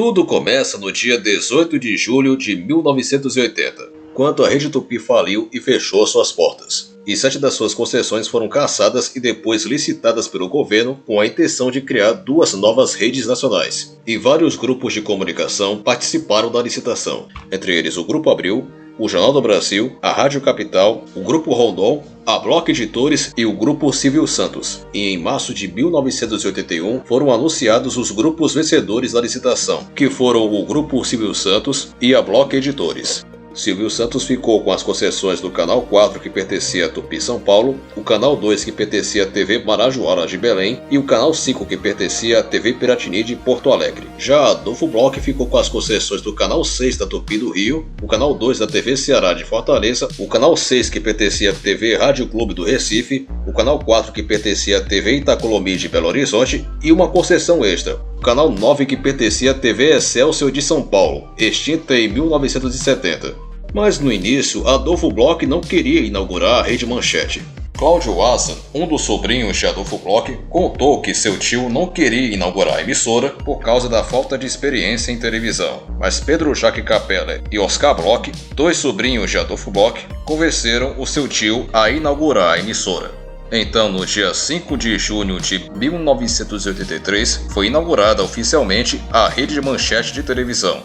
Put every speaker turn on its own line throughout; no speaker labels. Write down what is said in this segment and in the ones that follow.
Tudo começa no dia 18 de julho de 1980, quando a Rede Tupi faliu e fechou suas portas. E 7 das suas concessões foram cassadas e depois licitadas pelo governo com a intenção de criar 2 novas redes nacionais. E vários grupos de comunicação participaram da licitação, entre eles o Grupo Abril, o Jornal do Brasil, a Rádio Capital, o Grupo Rondon, a Bloco Editores e o Grupo Silvio Santos. E em março de 1981 foram anunciados os grupos vencedores da licitação, que foram o Grupo Silvio Santos e a Bloco Editores. Silvio Santos ficou com as concessões do Canal 4, que pertencia a Tupi São Paulo, o Canal 2, que pertencia à TV Marajoara de Belém, e o Canal 5, que pertencia à TV Piratini de Porto Alegre. Já Adolfo Bloch ficou com as concessões do Canal 6 da Tupi do Rio, o Canal 2 da TV Ceará de Fortaleza, o Canal 6, que pertencia à TV Rádio Clube do Recife, o Canal 4, que pertencia à TV Itacolomi de Belo Horizonte, e uma concessão extra, o Canal 9, que pertencia à TV Excelsior de São Paulo, extinta em 1970. Mas no início, Adolfo Bloch não queria inaugurar a Rede Manchete. Cláudio Asa, um dos sobrinhos de Adolfo Bloch, contou que seu tio não queria inaugurar a emissora por causa da falta de experiência em televisão. Mas Pedro Jaque Capella e Oscar Bloch, 2 sobrinhos de Adolfo Bloch, convenceram o seu tio a inaugurar a emissora. Então, no dia 5 de junho de 1983, foi inaugurada oficialmente a Rede Manchete de televisão.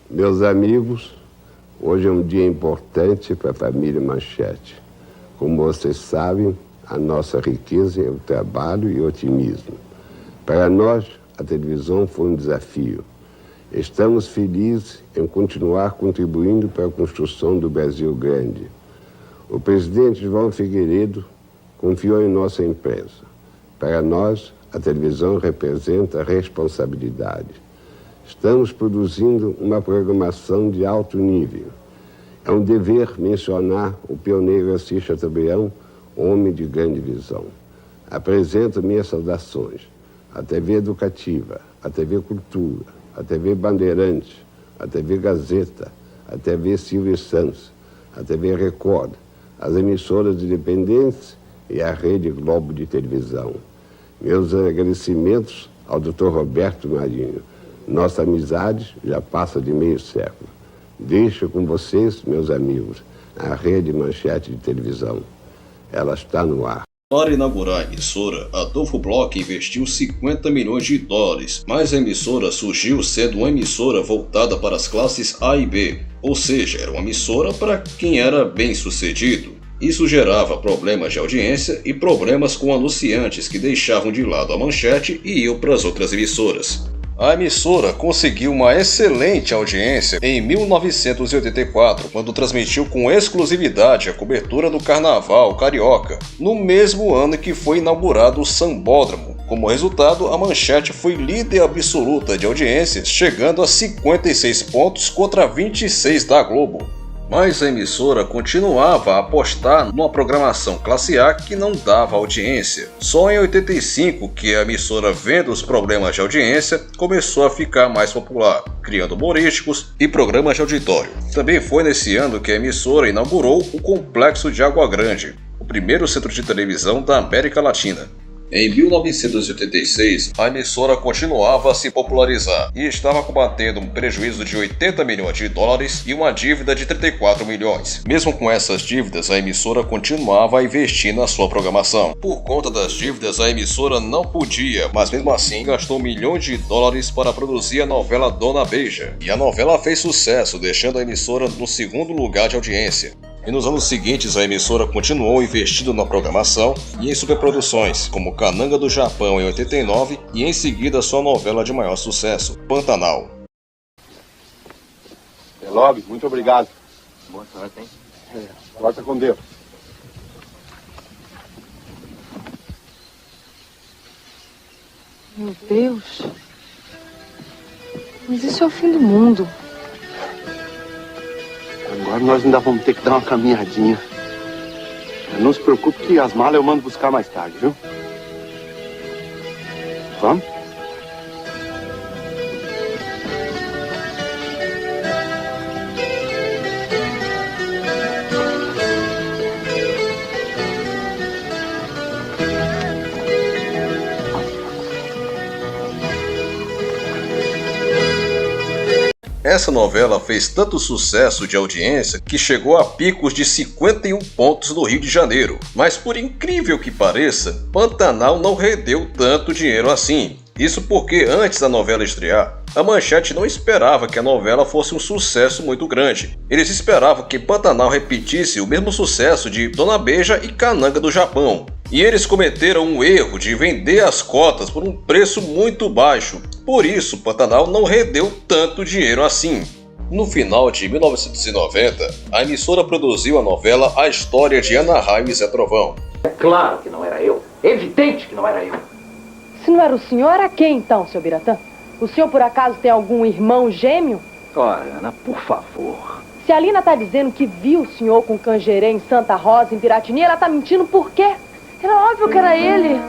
Meus amigos, hoje é um dia importante para a família Manchete. Como vocês sabem, a nossa riqueza é o trabalho e o otimismo. Para nós, a televisão foi um desafio. Estamos felizes em continuar contribuindo para a construção do Brasil grande. O presidente João Figueiredo confiou em nossa empresa. Para nós, a televisão representa responsabilidade. Estamos produzindo uma programação de alto nível. É um dever mencionar o pioneiro Assis Chateaubriand, homem de grande visão. Apresento minhas saudações à TV Educativa, à TV Cultura, à TV Bandeirantes, à TV Gazeta, à TV Silvio Santos, à TV Record, às emissoras independentes e à Rede Globo de televisão. Meus agradecimentos ao Dr. Roberto Marinho. Nossa amizade já passa de meio século. Deixo com vocês, meus amigos, a Rede Manchete de televisão. Ela está no ar.
Para inaugurar a emissora, Adolfo Bloch investiu $50 milhões, mas a emissora surgiu sendo uma emissora voltada para as classes A e B, ou seja, era uma emissora para quem era bem-sucedido. Isso gerava problemas de audiência e problemas com anunciantes que deixavam de lado a Manchete e iam para as outras emissoras. A emissora conseguiu uma excelente audiência em 1984, quando transmitiu com exclusividade a cobertura do Carnaval Carioca, no mesmo ano que foi inaugurado o Sambódromo. Como resultado, a Manchete foi líder absoluta de audiências, chegando a 56 pontos contra 26 da Globo. Mas a emissora continuava a apostar numa programação classe A que não dava audiência. Só em 85 que a emissora, vendo os problemas de audiência, começou a ficar mais popular, criando humorísticos e programas de auditório. Também foi nesse ano que a emissora inaugurou o Complexo de Água Grande, o primeiro centro de televisão da América Latina. Em 1986, a emissora continuava a se popularizar e estava combatendo um prejuízo de $80 milhões e uma dívida de 34 milhões. Mesmo com essas dívidas, a emissora continuava a investir na sua programação. Por conta das dívidas, a emissora não podia, mas mesmo assim gastou $1 milhão para produzir a novela Dona Beija. E a novela fez sucesso, deixando a emissora no 2º lugar de audiência. E nos anos seguintes, a emissora continuou investindo na programação e em superproduções, como Cananga do Japão em 89 e em seguida sua novela de maior sucesso, Pantanal.
Lobby, muito obrigado.
Boa sorte, hein?
Volta com Deus.
Meu Deus. Mas isso é o fim do mundo.
Agora nós ainda vamos ter que dar uma caminhadinha. Não se preocupe que as malas eu mando buscar mais tarde, viu? Vamos?
Essa novela fez tanto sucesso de audiência que chegou a picos de 51 pontos no Rio de Janeiro. Mas por incrível que pareça, Pantanal não rendeu tanto dinheiro assim. Isso porque antes da novela estrear, a Manchete não esperava que a novela fosse um sucesso muito grande. Eles esperavam que Pantanal repetisse o mesmo sucesso de Dona Beija e Cananga do Japão. E eles cometeram um erro de vender as cotas por um preço muito baixo. Por isso, Pantanal não rendeu tanto dinheiro assim. No final de 1990, a emissora produziu a novela A História de Ana Raio e Zé Trovão.
É claro que não era eu. Evidente que não era eu.
Se não era o senhor, era quem então, seu Biratã? O senhor por acaso tem algum irmão gêmeo?
Ora, Ana, por favor.
Se a Lina tá dizendo que viu o senhor com Cangerê em Santa Rosa, em Piratini, ela tá mentindo por quê? Era óbvio que era ele.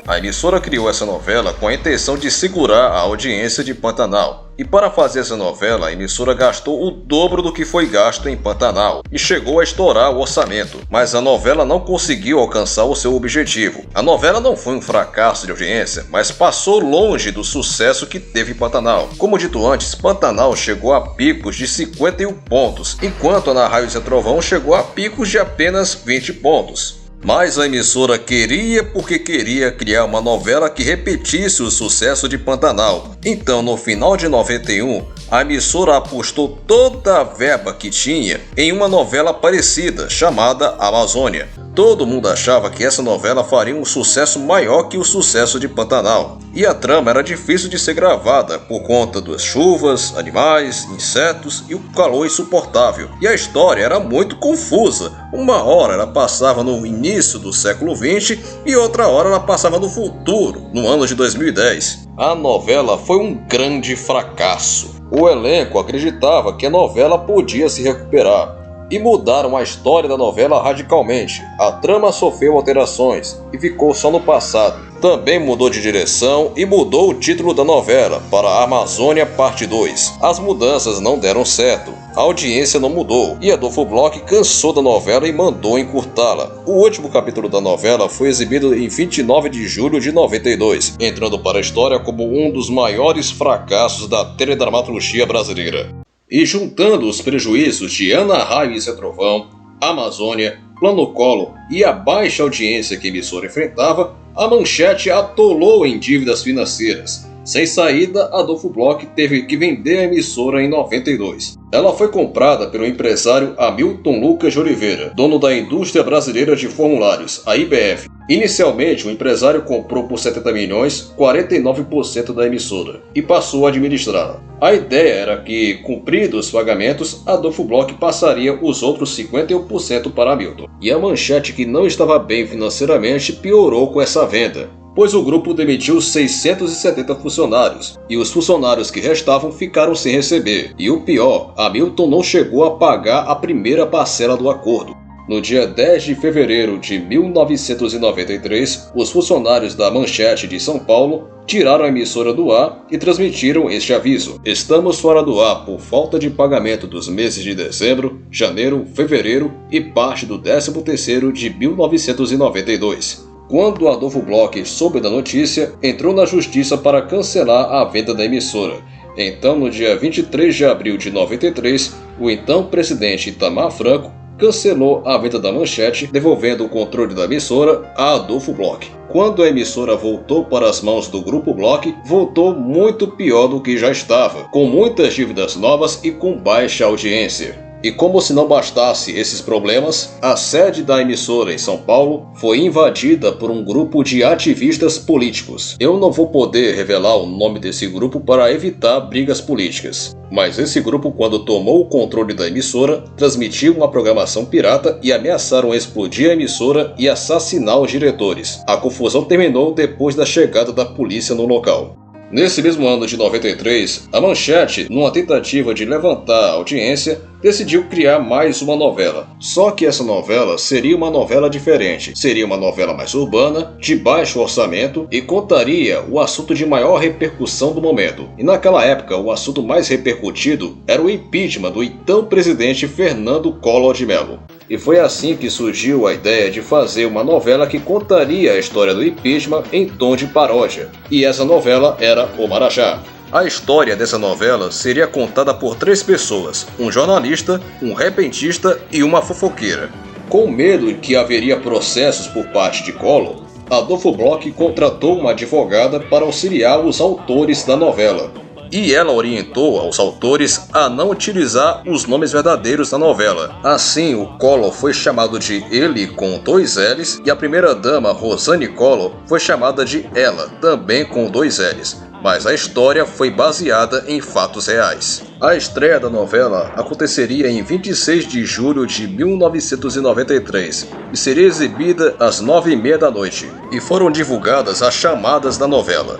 A emissora criou essa novela com a intenção de segurar a audiência de Pantanal. E para fazer essa novela, a emissora gastou o dobro do que foi gasto em Pantanal e chegou a estourar o orçamento. Mas a novela não conseguiu alcançar o seu objetivo. A novela não foi um fracasso de audiência, mas passou longe do sucesso que teve Pantanal. Como dito antes, Pantanal chegou a picos de 51 pontos, enquanto Ana Raio e Zé Trovão chegou a picos de apenas 20 pontos. Mas a emissora queria porque queria criar uma novela que repetisse o sucesso de Pantanal. Então, no final de 91, a emissora apostou toda a verba que tinha em uma novela parecida, chamada Amazônia. Todo mundo achava que essa novela faria um sucesso maior que o sucesso de Pantanal. E a trama era difícil de ser gravada por conta das chuvas, animais, insetos e o calor insuportável. E a história era muito confusa. Uma hora ela passava no início do século XX e outra hora ela passava no futuro, no ano de 2010. A novela foi um grande fracasso. O elenco acreditava que a novela podia se recuperar e mudaram a história da novela radicalmente. A trama sofreu alterações e ficou só no passado. Também mudou de direção e mudou o título da novela para Amazônia Parte 2. As mudanças não deram certo, a audiência não mudou e Adolfo Bloch cansou da novela e mandou encurtá-la. O último capítulo da novela foi exibido em 29 de julho de 92, entrando para a história como um dos maiores fracassos da teledramaturgia brasileira. E juntando os prejuízos de Ana Raio e Zé Trovão, Amazônia, Plano Collor e a baixa audiência que a emissora enfrentava, a Manchete atolou em dívidas financeiras. Sem saída, Adolfo Bloch teve que vender a emissora em 92. Ela foi comprada pelo empresário Hamilton Lucas de Oliveira, dono da Indústria Brasileira de Formulários, a IBF. Inicialmente, o empresário comprou por 70 milhões 49% da emissora e passou a administrá-la. A ideia era que, cumpridos os pagamentos, Adolfo Bloch passaria os outros 51% para Hamilton. E a Manchete, que não estava bem financeiramente, piorou com essa venda, pois o grupo demitiu 670 funcionários, e os funcionários que restavam ficaram sem receber. E o pior, Hamilton não chegou a pagar a primeira parcela do acordo. No dia 10 de fevereiro de 1993, os funcionários da Manchete de São Paulo tiraram a emissora do ar e transmitiram este aviso: estamos fora do ar por falta de pagamento dos meses de dezembro, janeiro, fevereiro e parte do 13º de 1992. Quando Adolfo Bloch soube da notícia, entrou na justiça para cancelar a venda da emissora. Então, no dia 23 de abril de 93, o então presidente Itamar Franco cancelou a venda da Manchete, devolvendo o controle da emissora a Adolfo Bloch. Quando a emissora voltou para as mãos do Grupo Bloch, voltou muito pior do que já estava, com muitas dívidas novas e com baixa audiência. E como se não bastasse esses problemas, a sede da emissora em São Paulo foi invadida por um grupo de ativistas políticos. Eu não vou poder revelar o nome desse grupo para evitar brigas políticas, mas esse grupo, quando tomou o controle da emissora, transmitiu uma programação pirata e ameaçaram explodir a emissora e assassinar os diretores. A confusão terminou depois da chegada da polícia no local. Nesse mesmo ano de 93, a Manchete, numa tentativa de levantar a audiência, decidiu criar mais uma novela. Só que essa novela seria uma novela diferente. Seria uma novela mais urbana, de baixo orçamento e contaria o assunto de maior repercussão do momento. E naquela época, o assunto mais repercutido era o impeachment do então presidente Fernando Collor de Mello. E foi assim que surgiu a ideia de fazer uma novela que contaria a história do impeachment em tom de paródia. E essa novela era O Marajá. A história dessa novela seria contada por 3 pessoas, um jornalista, um repentista e uma fofoqueira. Com medo de que haveria processos por parte de Collor, Adolfo Bloch contratou uma advogada para auxiliar os autores da novela. E ela orientou aos autores a não utilizar os nomes verdadeiros da novela. Assim, o Collor foi chamado de ele com 2 L's e a primeira-dama, Rosane Collor, foi chamada de ela, também com 2 L's. Mas a história foi baseada em fatos reais. A estreia da novela aconteceria em 26 de julho de 1993 e seria exibida às 9h30 da noite. E foram divulgadas as chamadas da novela.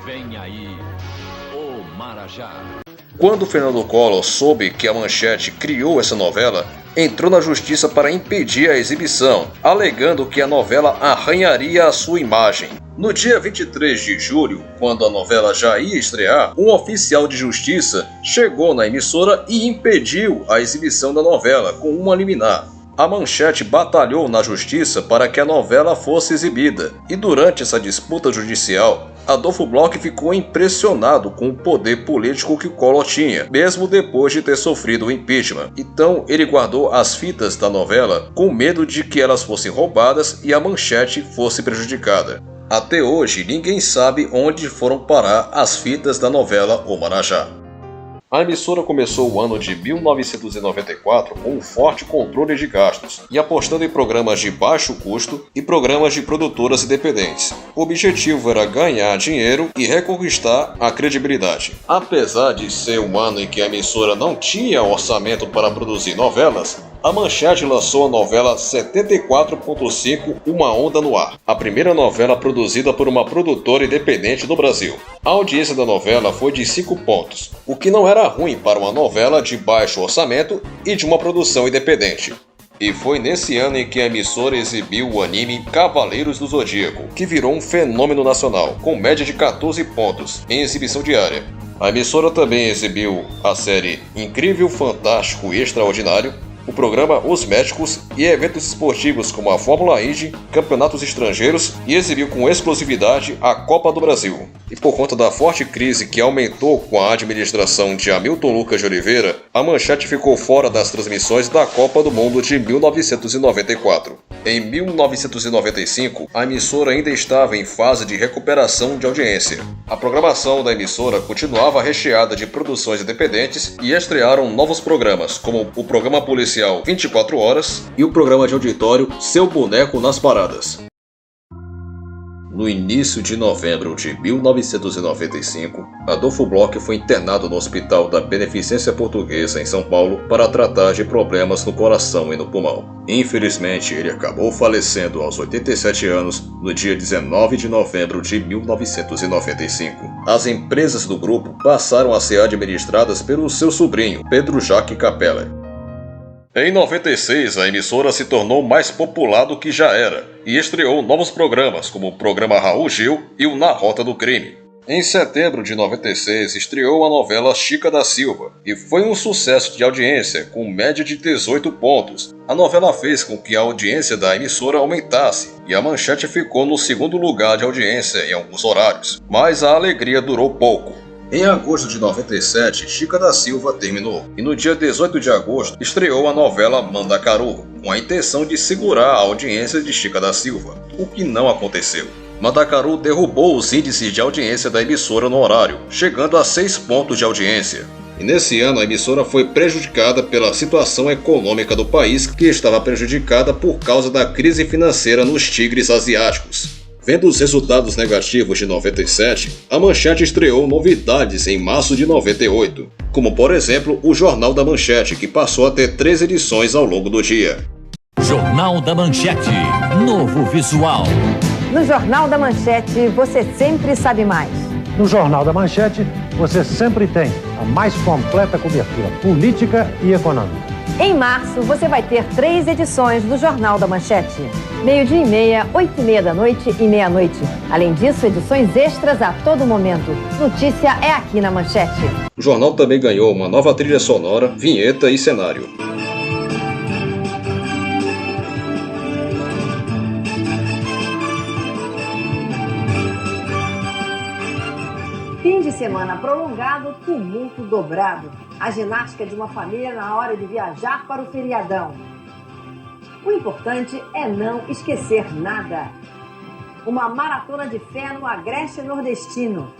Vem aí, o Marajá.
Quando Fernando Collor soube que a Manchete criou essa novela, entrou na justiça para impedir a exibição, alegando que a novela arranharia a sua imagem. No dia 23 de julho, quando a novela já ia estrear, um oficial de justiça chegou na emissora e impediu a exibição da novela com uma liminar. A Manchete batalhou na justiça para que a novela fosse exibida, e durante essa disputa judicial, Adolfo Bloch ficou impressionado com o poder político que Collor tinha, mesmo depois de ter sofrido o impeachment. Então ele guardou as fitas da novela com medo de que elas fossem roubadas e a Manchete fosse prejudicada. Até hoje, ninguém sabe onde foram parar as fitas da novela O Marajá. A emissora começou o ano de 1994 com um forte controle de gastos e apostando em programas de baixo custo e programas de produtoras independentes. O objetivo era ganhar dinheiro e reconquistar a credibilidade. Apesar de ser um ano em que a emissora não tinha orçamento para produzir novelas, a Manchete lançou a novela 74.5 Uma Onda no Ar, a primeira novela produzida por uma produtora independente no Brasil. A audiência da novela foi de 5 pontos, o que não era ruim para uma novela de baixo orçamento e de uma produção independente. E foi nesse ano em que a emissora exibiu o anime Cavaleiros do Zodíaco, que virou um fenômeno nacional, com média de 14 pontos em exibição diária. A emissora também exibiu a série Incrível, Fantástico e Extraordinário, o programa Os Médicos e eventos esportivos como a Fórmula Indy, campeonatos estrangeiros e exibiu com exclusividade a Copa do Brasil. E por conta da forte crise que aumentou com a administração de Hamilton Lucas de Oliveira, a Manchete ficou fora das transmissões da Copa do Mundo de 1994. Em 1995, a emissora ainda estava em fase de recuperação de audiência. A programação da emissora continuava recheada de produções independentes e estrearam novos programas, como o programa policial 24 Horas e o programa de auditório Seu Boneco nas Paradas. No início de novembro de 1995, Adolfo Bloch foi internado no Hospital da Beneficência Portuguesa em São Paulo para tratar de problemas no coração e no pulmão. Infelizmente, ele acabou falecendo aos 87 anos no dia 19 de novembro de 1995. As empresas do grupo passaram a ser administradas pelo seu sobrinho, Pedro Jacques Capella. Em 96, a emissora se tornou mais popular do que já era e estreou novos programas, como o programa Raul Gil e o Na Rota do Crime. Em setembro de 96, estreou a novela Chica da Silva e foi um sucesso de audiência, com média de 18 pontos. A novela fez com que a audiência da emissora aumentasse e a Manchete ficou no segundo lugar de audiência em alguns horários, mas a alegria durou pouco. Em agosto de 97, Chica da Silva terminou, e no dia 18 de agosto estreou a novela Mandacaru, com a intenção de segurar a audiência de Chica da Silva, o que não aconteceu. Mandacaru derrubou os índices de audiência da emissora no horário, chegando a 6 pontos de audiência. E nesse ano a emissora foi prejudicada pela situação econômica do país, que estava prejudicada por causa da crise financeira nos tigres asiáticos. Vendo os resultados negativos de 97, a Manchete estreou novidades em março de 98, como por exemplo o Jornal da Manchete, que passou a ter 3 edições ao longo do dia.
Jornal da Manchete, novo visual.
No Jornal da Manchete, você sempre sabe mais.
No Jornal da Manchete, você sempre tem a mais completa cobertura política e econômica.
Em março, você vai ter 3 edições do Jornal da Manchete. 12h30, 8h30 da noite e meia-noite. Além disso, edições extras a todo momento. Notícia é aqui na Manchete.
O jornal também ganhou uma nova trilha sonora, vinheta e cenário.
Fim de semana prolongado, tumulto dobrado. A ginástica de uma família na hora de viajar para o feriadão. O importante é não esquecer nada. Uma maratona de fé no Agreste Nordestino.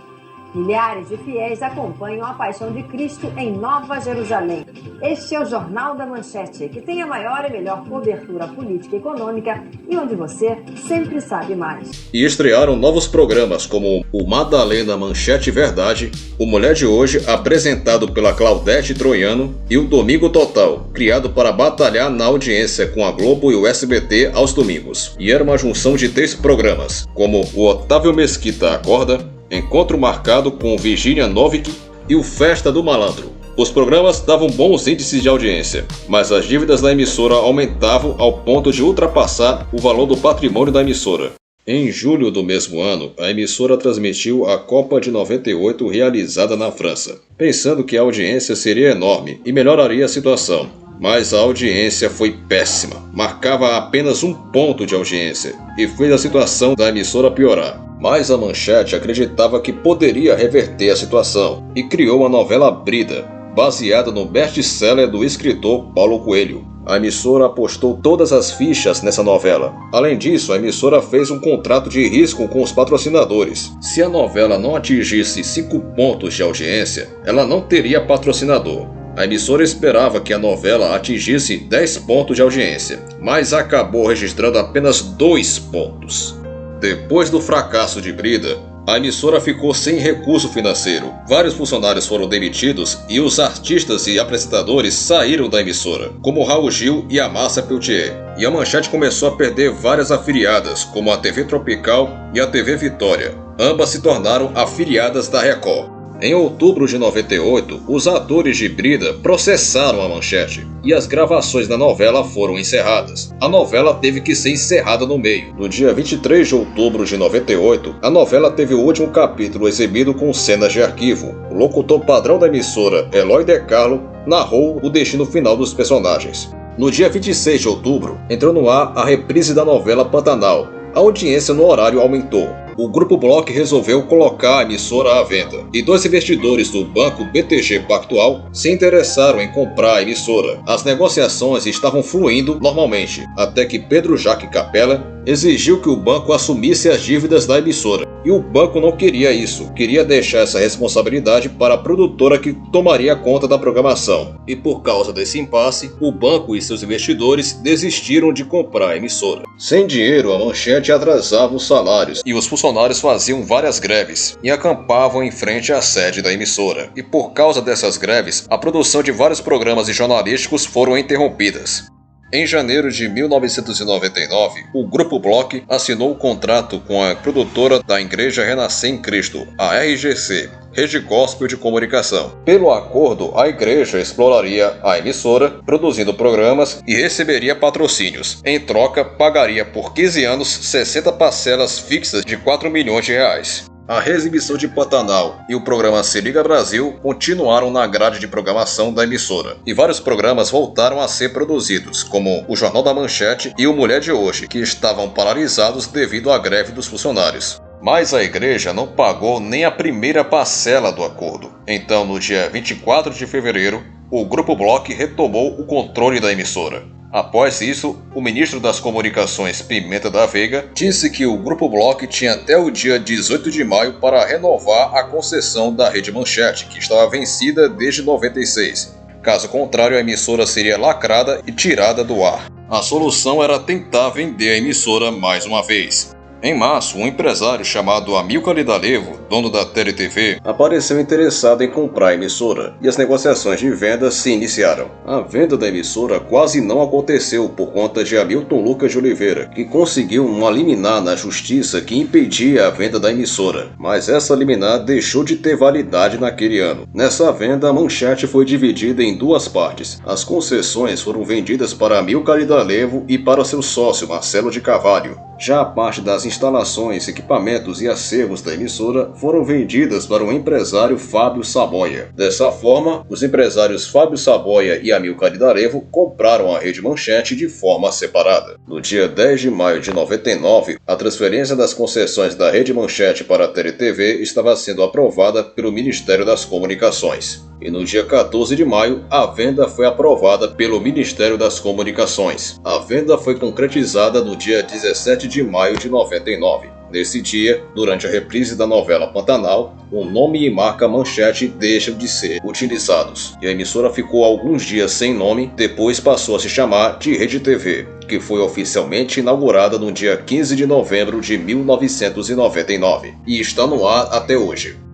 Milhares de fiéis acompanham a Paixão de Cristo em Nova Jerusalém. Este é o Jornal da Manchete, que tem a maior e melhor cobertura política e econômica e onde você sempre sabe mais.
E estrearam novos programas como o Madalena Manchete Verdade, o Mulher de Hoje, apresentado pela Claudete Troiano, e o Domingo Total, criado para batalhar na audiência com a Globo e o SBT aos domingos. E era uma junção de 3 programas, como o Otávio Mesquita Acorda, Encontro Marcado com Virginia Novick e o Festa do Malandro. Os programas davam bons índices de audiência, mas as dívidas da emissora aumentavam ao ponto de ultrapassar o valor do patrimônio da emissora. Em julho do mesmo ano, a emissora transmitiu a Copa de 98 realizada na França, pensando que a audiência seria enorme e melhoraria a situação. Mas a audiência foi péssima, marcava apenas 1 ponto de audiência e fez a situação da emissora piorar. Mas a Manchete acreditava que poderia reverter a situação e criou a novela Brida, baseada no best-seller do escritor Paulo Coelho. A emissora apostou todas as fichas nessa novela. Além disso, a emissora fez um contrato de risco com os patrocinadores. Se a novela não atingisse 5 pontos de audiência, ela não teria patrocinador. A emissora esperava que a novela atingisse 10 pontos de audiência, mas acabou registrando apenas 2 pontos. Depois do fracasso de Brida, a emissora ficou sem recurso financeiro. Vários funcionários foram demitidos e os artistas e apresentadores saíram da emissora, como Raul Gil e a Márcia Peltier. E a Manchete começou a perder várias afiliadas, como a TV Tropical e a TV Vitória. Ambas se tornaram afiliadas da Record. Em outubro de 98, os atores de Brida processaram a Manchete e as gravações da novela foram encerradas. A novela teve que ser encerrada no meio. No dia 23 de outubro de 98, a novela teve o último capítulo exibido com cenas de arquivo. O locutor padrão da emissora, Eloy De Carlo, narrou o destino final dos personagens. No dia 26 de outubro, entrou no ar a reprise da novela Pantanal. A audiência no horário aumentou. O Grupo Block resolveu colocar a emissora à venda, e 2 investidores do banco BTG Pactual se interessaram em comprar a emissora. As negociações estavam fluindo normalmente, até que Pedro Jaque Capella exigiu que o banco assumisse as dívidas da emissora. E o banco não queria isso, queria deixar essa responsabilidade para a produtora que tomaria conta da programação. E por causa desse impasse, o banco e seus investidores desistiram de comprar a emissora. Sem dinheiro, a Manchete atrasava os salários e os funcionários faziam várias greves e acampavam em frente à sede da emissora. E por causa dessas greves, a produção de vários programas jornalísticos foram interrompidas. Em janeiro de 1999, o Grupo Block assinou o contrato com a produtora da Igreja Renascer em Cristo, a RGC, Rede Gospel de Comunicação. Pelo acordo, a igreja exploraria a emissora, produzindo programas e receberia patrocínios. Em troca, pagaria por 15 anos 60 parcelas fixas de 4 milhões de reais. A reexibição de Pantanal e o programa Se Liga Brasil continuaram na grade de programação da emissora, e vários programas voltaram a ser produzidos, como o Jornal da Manchete e o Mulher de Hoje, que estavam paralisados devido à greve dos funcionários. Mas a igreja não pagou nem a primeira parcela do acordo. Então, no dia 24 de fevereiro, o Grupo Block retomou o controle da emissora. Após isso, o ministro das Comunicações, Pimenta da Veiga, disse que o Grupo Block tinha até o dia 18 de maio para renovar a concessão da Rede Manchete, que estava vencida desde 96. Caso contrário, a emissora seria lacrada e tirada do ar. A solução era tentar vender a emissora mais uma vez. Em março, um empresário chamado Amilcar Lidalevo, dono da TeleTV, apareceu interessado em comprar a emissora e as negociações de venda se iniciaram. A venda da emissora quase não aconteceu por conta de Hamilton Lucas de Oliveira, que conseguiu uma liminar na justiça que impedia a venda da emissora, mas essa liminar deixou de ter validade naquele ano. Nessa venda, a Manchete foi dividida em duas partes. As concessões foram vendidas para Amilcar Lidalevo e para seu sócio Marcelo de Carvalho. Já a parte das instalações, equipamentos e acervos da emissora foram vendidas para o empresário Fábio Saboia. Dessa forma, os empresários Fábio Saboia e Amilcar Lidalevo compraram a Rede Manchete de forma separada. No dia 10 de maio de 99, a transferência das concessões da Rede Manchete para a TeleTV estava sendo aprovada pelo Ministério das Comunicações. E no dia 14 de maio, a venda foi aprovada pelo Ministério das Comunicações. A venda foi concretizada no dia 17 de maio de 99. Nesse dia, durante a reprise da novela Pantanal, o nome e marca Manchete deixam de ser utilizados. E a emissora ficou alguns dias sem nome, depois passou a se chamar de Rede TV, que foi oficialmente inaugurada no dia 15 de novembro de 1999. E está no ar até hoje.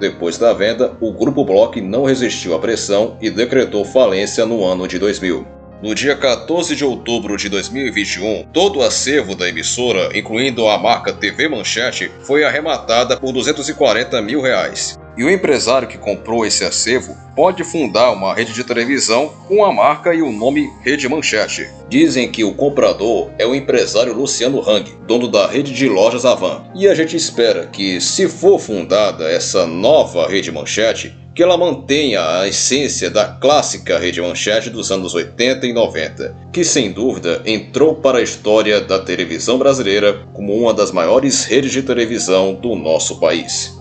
Depois da venda, o Grupo Bloch não resistiu à pressão e decretou falência no ano de 2000. No dia 14 de outubro de 2021, todo o acervo da emissora, incluindo a marca TV Manchete, foi arrematada por R$240 mil. E o empresário que comprou esse acervo pode fundar uma rede de televisão com a marca e o nome Rede Manchete. Dizem que o comprador é o empresário Luciano Hang, dono da rede de lojas Avan. E a gente espera que, se for fundada essa nova Rede Manchete, que ela mantenha a essência da clássica Rede Manchete dos anos 80 e 90, que sem dúvida entrou para a história da televisão brasileira como uma das maiores redes de televisão do nosso país.